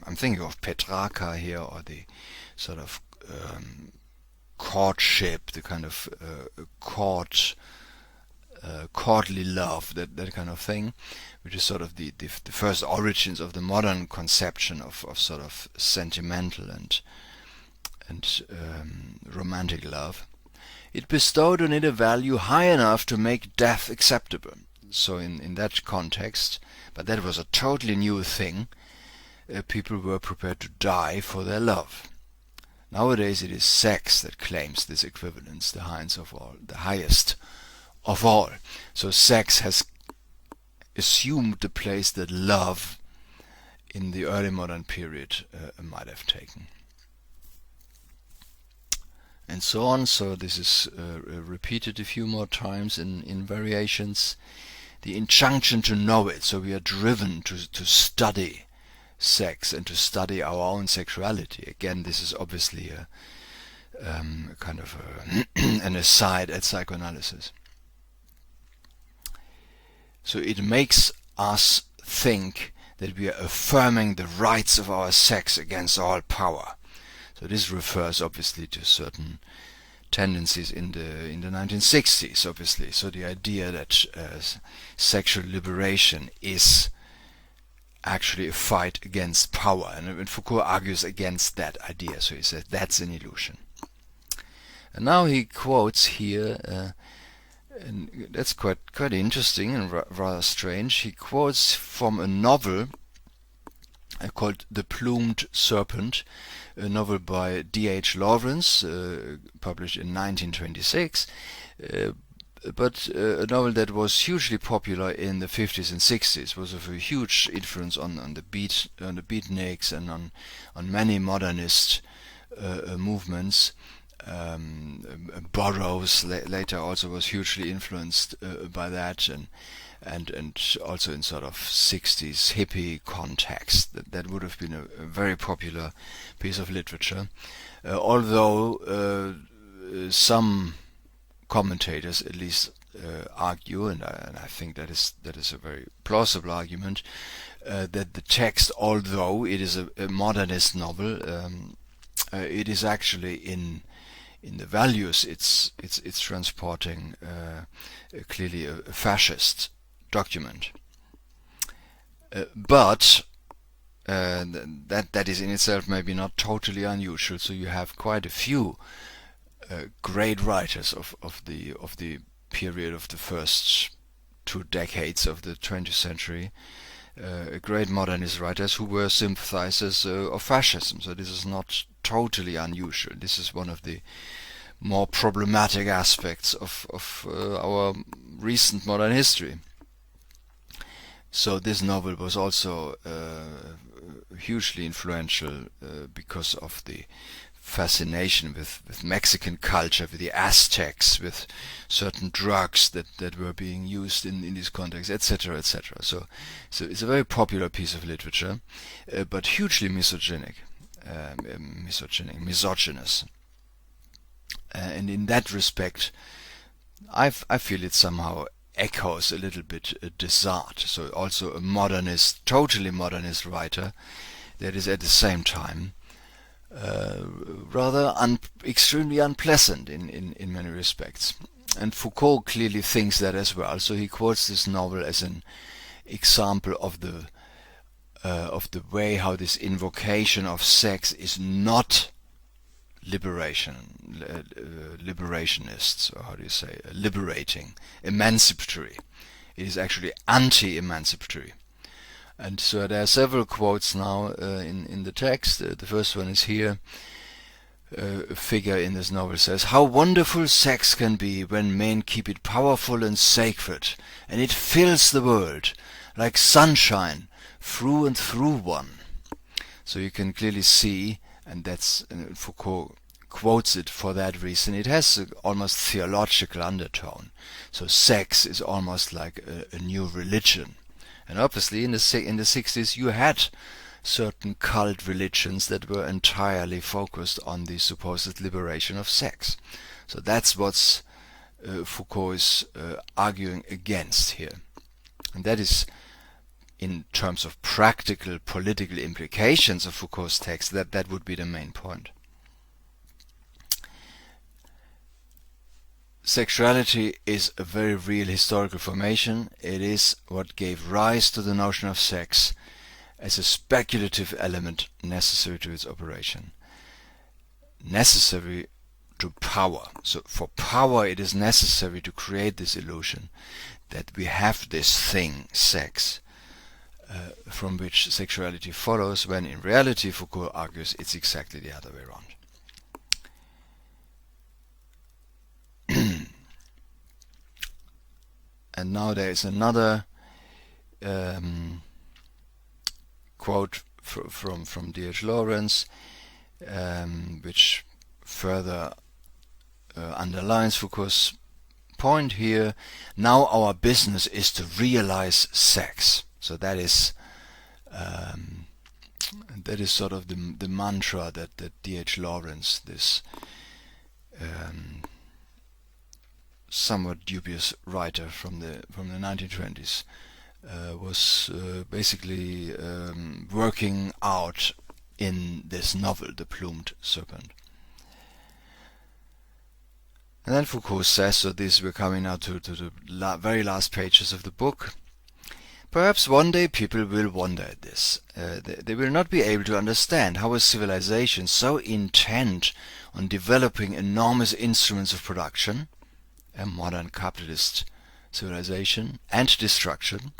I'm thinking of Petrarca here, or the sort of courtship, the kind of courtly love, that kind of thing, which is sort of the first origins of the modern conception of sort of sentimental and romantic love. It bestowed on it a value high enough to make death acceptable. So in that context, but that was a totally new thing, people were prepared to die for their love. Nowadays it is sex that claims this equivalence, the highest of all. So sex has assumed the place that love in the early modern period might have taken. And so on. So this is repeated a few more times in variations. The injunction to know it. So we are driven to study sex and to study our own sexuality. Again, this is obviously a kind of an aside at psychoanalysis. So it makes us think that we are affirming the rights of our sex against all power. So this refers obviously to certain tendencies in the 1960s, obviously. So the idea that sexual liberation is actually a fight against power, and Foucault argues against that idea. So he says that's an illusion. And now he quotes here, and that's quite interesting and rather strange. He quotes from a novel called The Plumed Serpent, a novel by D.H. Lawrence, published in 1926, but a novel that was hugely popular in the 50s and 60s, was of a huge influence on the beatniks and on many modernist movements. Burroughs later also was hugely influenced by that, and also in sort of 60s hippie context. That would have been a very popular piece of literature, although some commentators at least argue, and I think that is a very plausible argument, that the text, although it is a modernist novel, it is actually in the values it's transporting clearly a fascist document, but that is in itself maybe not totally unusual. So you have quite a few great writers of the period of the first 2 decades of the 20th century, great modernist writers who were sympathizers of fascism. So this is not totally unusual. This is one of the more problematic aspects of our recent modern history. So this novel was also hugely influential because of the fascination with Mexican culture, with the Aztecs, with certain drugs that were being used in this context, etc., etc. So it's a very popular piece of literature, but hugely misogynist. And in that respect, I feel it somehow echoes a little bit Sade. So also a modernist, totally modernist writer that is at the same time rather extremely unpleasant in many respects. And Foucault clearly thinks that as well. So he quotes this novel as an example of the way how this invocation of sex is not liberationists, or how do you say, liberating, emancipatory. It is actually anti-emancipatory. And so there are several quotes now in the text. The first one is here. A figure in this novel says, "How wonderful sex can be when men keep it powerful and sacred, and it fills the world like sunshine through and through one." So you can clearly see, and that's Foucault quotes it for that reason, it has an almost theological undertone. So sex is almost like a new religion. And obviously in the 60s you had certain cult religions that were entirely focused on the supposed liberation of sex. So that's what Foucault is arguing against here. And that is, in terms of practical political implications of Foucault's text, that would be the main point. Sexuality is a very real historical formation. It is what gave rise to the notion of sex as a speculative element necessary to its operation. Necessary to power. So for power it is necessary to create this illusion that we have this thing, sex, from which sexuality follows, when in reality Foucault argues it's exactly the other way around. And now there is another quote from D.H. Lawrence, which further underlines Foucault's point here. Now our business is to realize sex. So that is sort of the mantra that D.H. Lawrence, this somewhat dubious writer from the 1920s, was basically working out in this novel, The Plumed Serpent. And then Foucault says, so this we're coming now to the very last pages of the book. Perhaps one day people will wonder at this. They will not be able to understand how a civilization so intent on developing enormous instruments of production, a modern capitalist civilization, and destruction,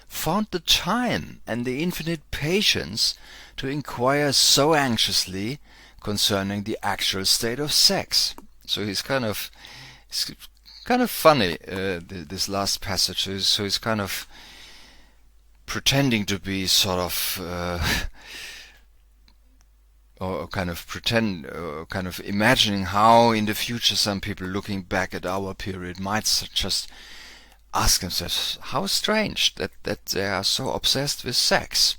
found the time and the infinite patience to inquire so anxiously concerning the actual state of sex. So it's kind of funny, this last passage. So he's kind of pretending to be sort of or kind of imagining how in the future some people looking back at our period might just ask themselves, how strange that they are so obsessed with sex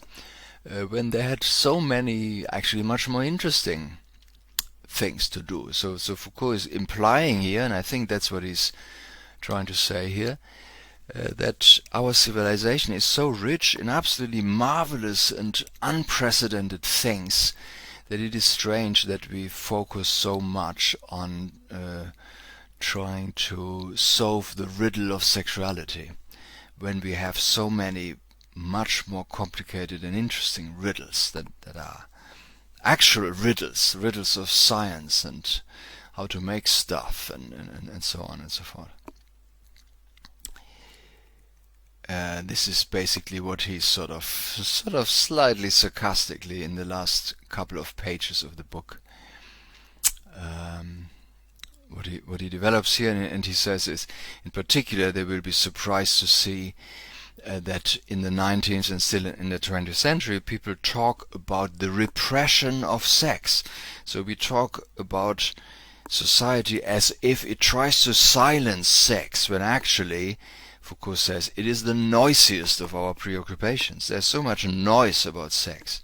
when they had so many actually much more interesting things to do. So Foucault is implying here, and I think that's what he's trying to say here, that our civilization is so rich in absolutely marvelous and unprecedented things that it is strange that we focus so much on trying to solve the riddle of sexuality when we have so many much more complicated and interesting riddles that are actual riddles of science and how to make stuff and so on and so forth. This is basically what he's sort of slightly sarcastically in the last couple of pages of the book. What he develops here, and he says is, in particular, they will be surprised to see that in the 19th and still in the 20th century, people talk about the repression of sex. So we talk about society as if it tries to silence sex, when actually Foucault says it is the noisiest of our preoccupations. There's so much noise about sex.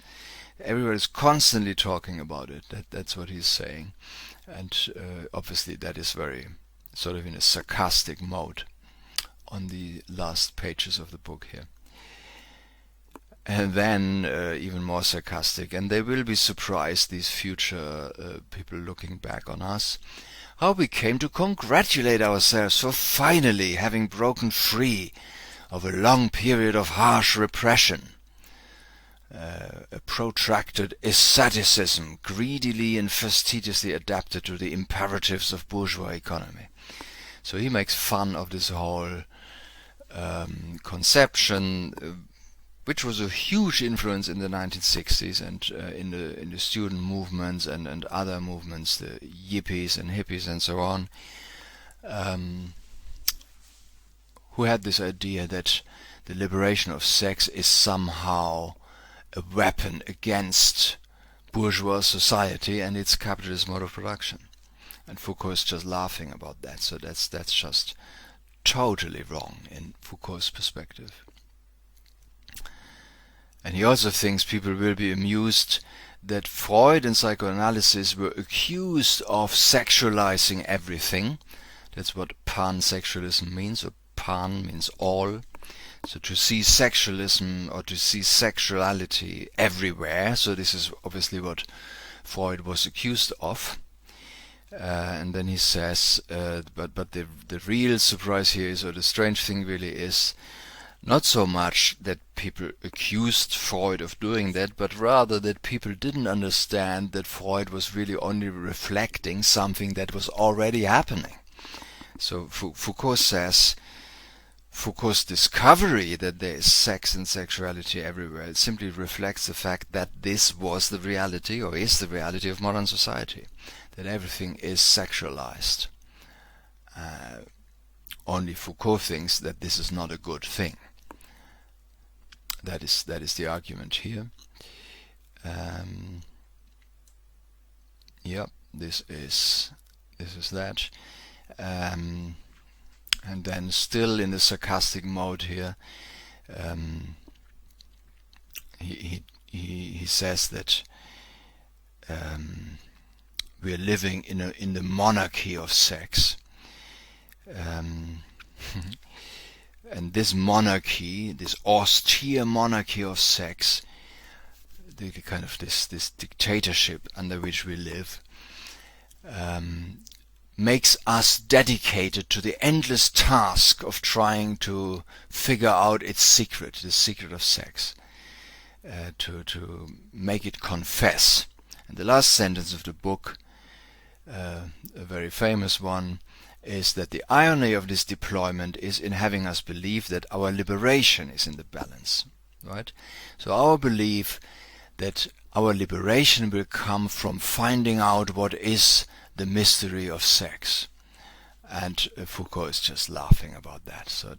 Everybody's constantly talking about it. That's what he's saying. And obviously that is very sort of in a sarcastic mode on the last pages of the book here. And then even more sarcastic, and they will be surprised, these future people looking back on us, how we came to congratulate ourselves for finally having broken free of a long period of harsh repression, a protracted asceticism greedily and fastidiously adapted to the imperatives of bourgeois economy. So he makes fun of this whole conception, which was a huge influence in the 1960s and in the student movements and other movements, the yippies and hippies and so on, who had this idea that the liberation of sex is somehow a weapon against bourgeois society and its capitalist mode of production. And Foucault is just laughing about that. So that's just totally wrong in Foucault's perspective. And he also thinks people will be amused that Freud and psychoanalysis were accused of sexualizing everything. That's what pansexualism means, or pan means all. So to see sexualism or to see sexuality everywhere, so this is obviously what Freud was accused of. And then he says, but the real surprise here is, or the strange thing really is, not so much that people accused Freud of doing that, but rather that people didn't understand that Freud was really only reflecting something that was already happening. So Foucault says Foucault's discovery that there is sex and sexuality everywhere, it simply reflects the fact that this was the reality, or is the reality of modern society, that everything is sexualized. Only Foucault thinks that this is not a good thing. that is the argument here. Yep, this is that. And then still in the sarcastic mode here, he says that we are living in the monarchy of sex. And this monarchy, this austere monarchy of sex, the kind of this dictatorship under which we live, makes us dedicated to the endless task of trying to figure out its secret, the secret of sex, to make it confess. And the last sentence of the book, a very famous one, is that the irony of this deployment is in having us believe that our liberation is in the balance, right? So our belief that our liberation will come from finding out what is the mystery of sex. And Foucault is just laughing about that. So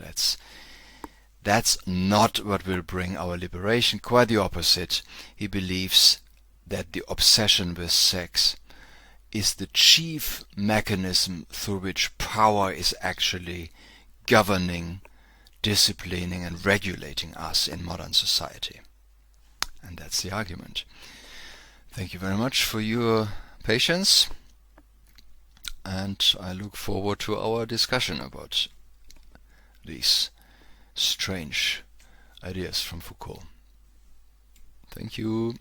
that's not what will bring our liberation. Quite the opposite. He believes that the obsession with sex is the chief mechanism through which power is actually governing, disciplining and regulating us in modern society. And that's the argument. Thank you very much for your patience, and I look forward to our discussion about these strange ideas from Foucault. Thank you.